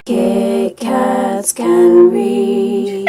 Kit Kats Can Read.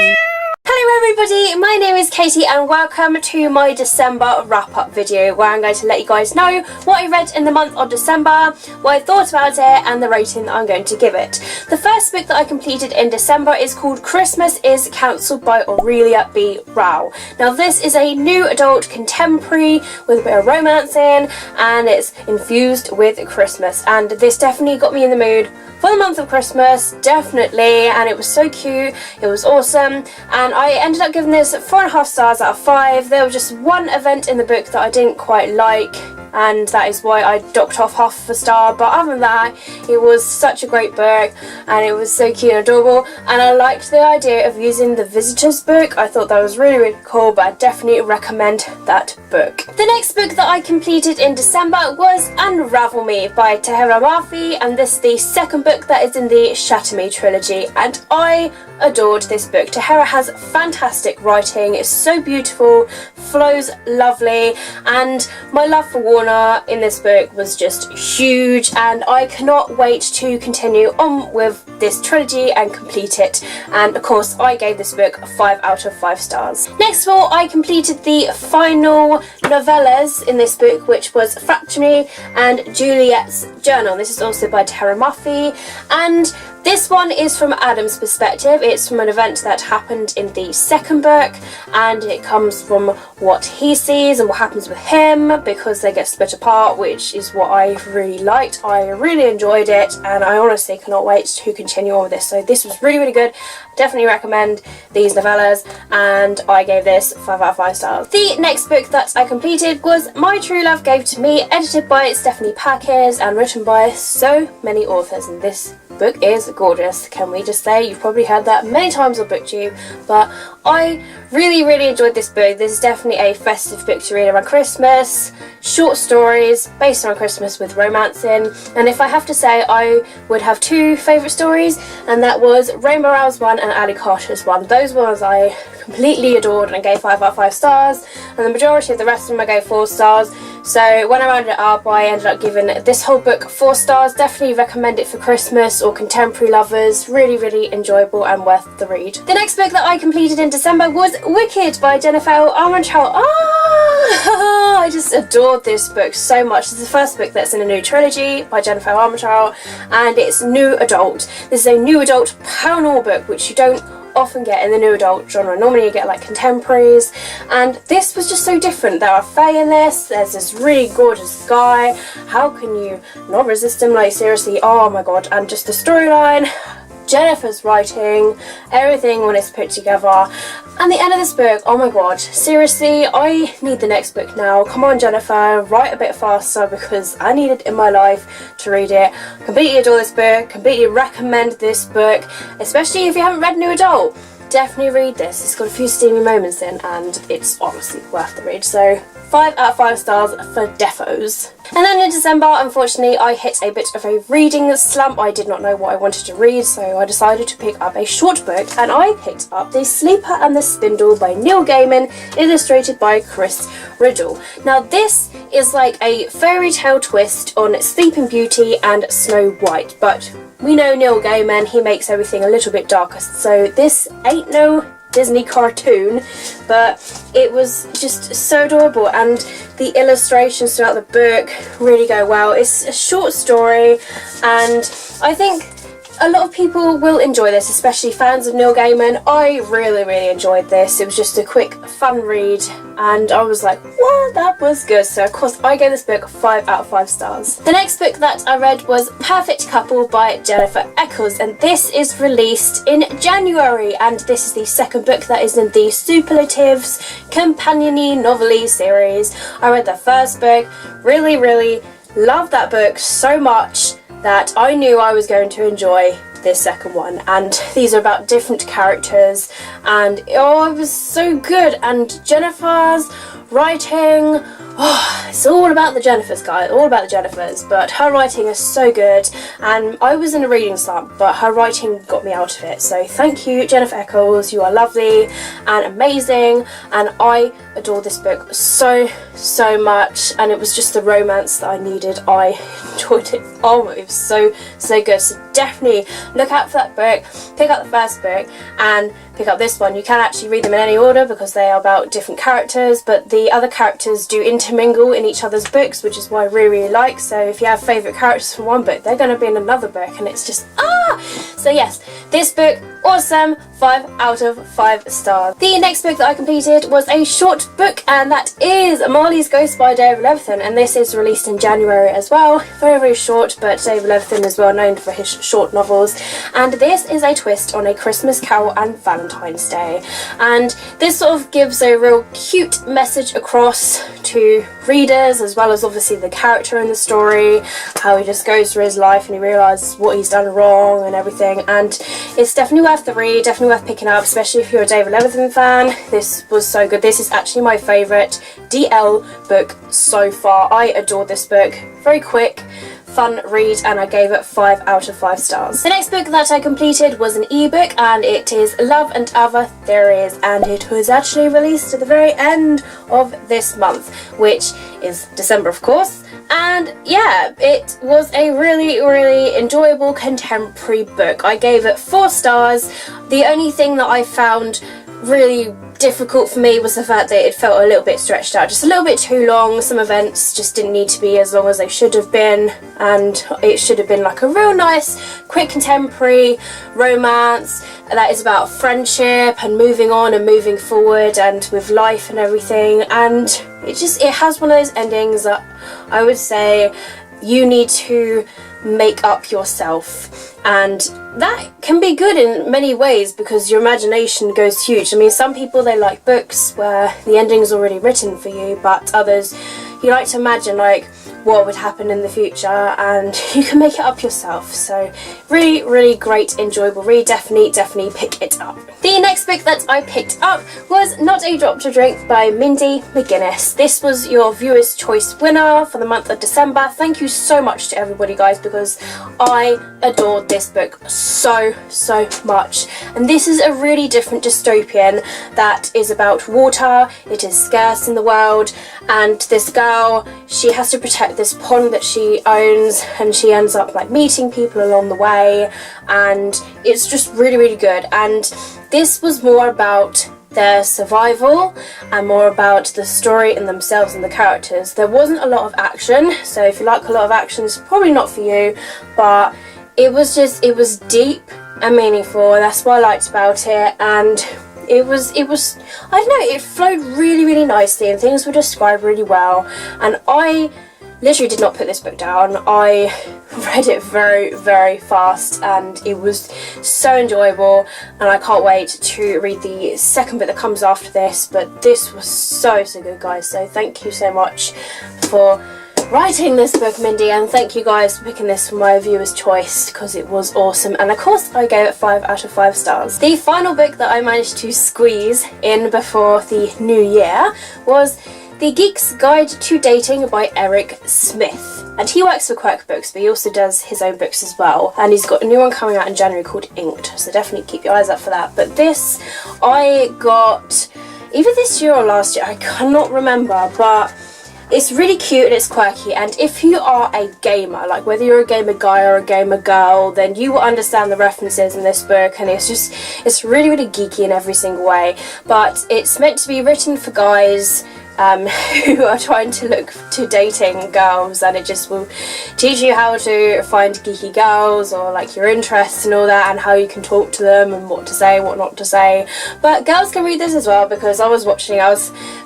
Hello everybody, my name is Katie and welcome to my December wrap-up video where I'm going to let you guys know what I read in the month of December, what I thought about it and the rating that I'm going to give it. The first book that I completed in December is called Christmas is Cancelled by Aurelia B. Rao. Now this is a new adult contemporary with a bit of romance in and it's infused with Christmas, and this definitely got me in the mood for the month of Christmas, definitely, and it was so cute, it was awesome, and I ended up giving this 4.5 stars out of 5. There was just one event in the book that I didn't quite like, and that is why I docked off half of a star, but other than that, it was such a great book, and it was so cute and adorable, and I liked the idea of using the Visitors book. I thought that was really, really cool, but I definitely recommend that book. The next book that I completed in December was Unravel Me by Tahereh Mafi, and this is the second book that is in the Shatter Me trilogy, and I adored this book. Tahereh has fantastic writing, it's so beautiful, flows lovely, and my love for Warner in this book was just huge, and I cannot wait to continue on with this trilogy and complete it, and of course I gave this book 5 out of 5 stars. Next of all, I completed the final novellas in this book, which was Fracture Me and Juliet's Journal. This is also by Tahereh Mafi, and this one is from Adam's perspective. It's from an event that happened in the second book, and it comes from what he sees and what happens with him because they get split apart, which is what I really liked. I really enjoyed it, and I honestly cannot wait to continue on with this. So this was really, really good. Definitely recommend these novellas, and I gave this 5 out of 5 stars. The next book that I completed was My True Love Gave to Me, edited by Stephanie Packers and written by so many authors, and this book is gorgeous. Can we just say, you've probably heard that many times on BookTube, but I really, really enjoyed this book. This is definitely a festive book to read around Christmas. Short stories based on Christmas with romance in, and if I have to say, I would have 2 favourite stories, and that was Rainbow Rowell's one and Ali Carter's one. Those ones I completely adored and gave 5 out of 5 stars, and the majority of the rest of them I gave 4 stars. So when I rounded it up, I ended up giving this whole book 4 stars. Definitely recommend it for Christmas or contemporary lovers. Really, really enjoyable and worth the read. The next book that I completed in December was Wicked by Jennifer Armentrout. I just adored this book so much. This is the first book that's in a new trilogy by Jennifer Armentrout, and it's new adult. This is a new adult paranormal book, which you don't often get in the new adult genre. Normally you get like contemporaries, and this was just so different. There are fae in this, there's this really gorgeous guy. How can you not resist him? Like seriously, oh my god. And just the storyline, Jennifer's writing, everything when it's put together, and the end of this book, oh my god, seriously, I need the next book now. Come on Jennifer, write a bit faster because I need it in my life to read it. Completely adore this book, completely recommend this book, especially if you haven't read New Adult. Definitely read this. It's got a few steamy moments in, and it's honestly worth the read. So 5 out of 5 stars for defos. And then in December, unfortunately, I hit a bit of a reading slump. I did not know what I wanted to read, so I decided to pick up a short book, and I picked up The Sleeper and the Spindle by Neil Gaiman, illustrated by Chris Riddle. Now this is like a fairy tale twist on Sleeping Beauty and Snow White, but we know Neil Gaiman, he makes everything a little bit darker, so this ain't no Disney cartoon, but it was just so adorable, and the illustrations throughout the book really go well. It's a short story, and I think a lot of people will enjoy this, especially fans of Neil Gaiman. I really, really enjoyed this. It was just a quick, fun read, and I was like, what? That was good. So of course I gave this book 5 out of 5 stars. The next book that I read was Perfect Couple by Jennifer Eccles, and this is released in January, and this is the second book that is in the Superlatives Companion-y Novelty series. I read the first book, really, really loved that book so much that I knew I was going to enjoy this second one, and these are about different characters, and oh, it was so good, and Jennifer's writing, It's all about the Jennifers, guys, all about the Jennifers, but her writing is so good, and I was in a reading slump, but her writing got me out of it, so thank you, Jennifer Eccles, you are lovely and amazing, and I adore this book so much, and it was just the romance that I needed. I enjoyed it. Oh, it was so good, so definitely look out for that book, pick up the first book, and pick up this one. You can actually read them in any order because they are about different characters, but the other characters do intermingle in each other's books, which is what I really like. So if you have favourite characters from one book, they're going to be in another book, and it's just so yes, this book, awesome, 5 out of 5 stars. The next book that I completed was a short book, and that is Marley's Ghost by David Levithan, and this is released in January as well. Very short, but David Levithan is well known for his short novels, and this is a twist on A Christmas Carol and Valentine's Day, and this sort of gives a real cute message across to readers, as well as obviously the character in the story, how he just goes through his life and he realises what he's done wrong and everything, and it's definitely worth the read, definitely worth picking up, especially if you're a David Levithan fan. This was so good. This is actually my favourite DL book so far. I adore this book. Very quick, fun read, and I gave it 5 out of 5 stars. The next book that I completed was an ebook, and it is Love and Other Theories, and it was actually released at the very end of this month, which is December, of course. And yeah, it was a really enjoyable contemporary book. I gave it 4 stars. The only thing that I found really difficult for me was the fact that it felt a little bit stretched out, just a little bit too long. Some events just didn't need to be as long as they should have been, and it should have been like a real nice quick contemporary romance that is about friendship and moving on and moving forward and with life and everything, and it has one of those endings that I would say you need to make up yourself, and that can be good in many ways because your imagination goes huge. I mean, some people, they like books where the ending is already written for you, but others, you like to imagine like what would happen in the future, and you can make it up yourself. So really great, enjoyable read. Definitely pick it up. The next book that I picked up was Not a Drop to Drink by Mindy McGuinness. This was your Viewer's Choice winner for the month of December. Thank you so much to everybody, guys, because I adored this book so much. And this is a really different dystopian that is about water. It is scarce in the world, and this girl, she has to protect this pond that she owns, and she ends up like meeting people along the way, and it's just really good. And this was more about their survival and more about the story and themselves and the characters. There wasn't a lot of action, so if you like a lot of action, it's probably not for you, but it was deep and meaningful. That's what I liked about it, and it was I don't know, it flowed really nicely, and things were described really well, and I literally did not put this book down. I read it very fast, and it was so enjoyable, and I can't wait to read the second book that comes after this. But this was so good, guys, so thank you so much for writing this book, Mindy, and thank you guys for picking this for my viewer's choice, because it was awesome, and of course I gave it 5 out of 5 stars. The final book that I managed to squeeze in before the new year was The Geek's Guide to Dating by Eric Smith. And he works for Quirk Books, but he also does his own books as well. And he's got a new one coming out in January called Inked, so definitely keep your eyes out for that. But this, I got either this year or last year, I cannot remember, but it's really cute and it's quirky, and if you are a gamer, like whether you're a gamer guy or a gamer girl, then you will understand the references in this book, and it's really geeky in every single way. But it's meant to be written for guys who are trying to look to dating girls, and it just will teach you how to find geeky girls, or like your interests and all that, and how you can talk to them and what to say, what not to say. But girls can read this as well, because I was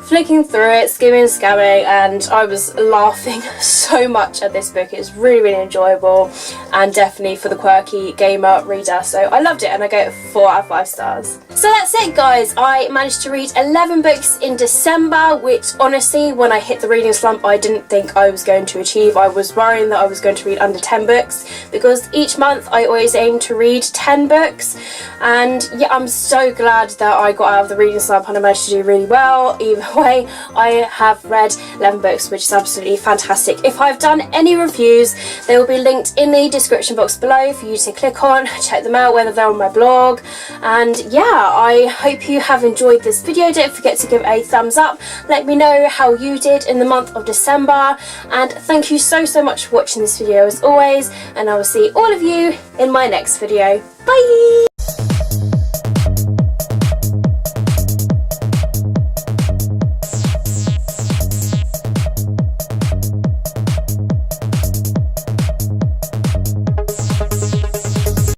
flicking through it, skimming, scamming, and I was laughing so much at this book. It's really enjoyable, and definitely for the quirky gamer reader, so I loved it, and I gave it 4 out of 5 stars. So that's it, guys. I managed to read 11 books in December, which honestly, when I hit the reading slump, I didn't think I was going to achieve. I was worrying that I was going to read under 10 books, because each month I always aim to read 10 books. And yeah, I'm so glad that I got out of the reading slump and I managed to do really well. Either way, I have read 11 books, which is absolutely fantastic. If I've done any reviews, they will be linked in the description box below for you to click on, check them out, whether they're on my blog. And yeah, I hope you have enjoyed this video. Don't forget to give a thumbs up. Let me know how you did in the month of December. And thank you so much for watching this video as always. And I will see all of you in my next video. Bye!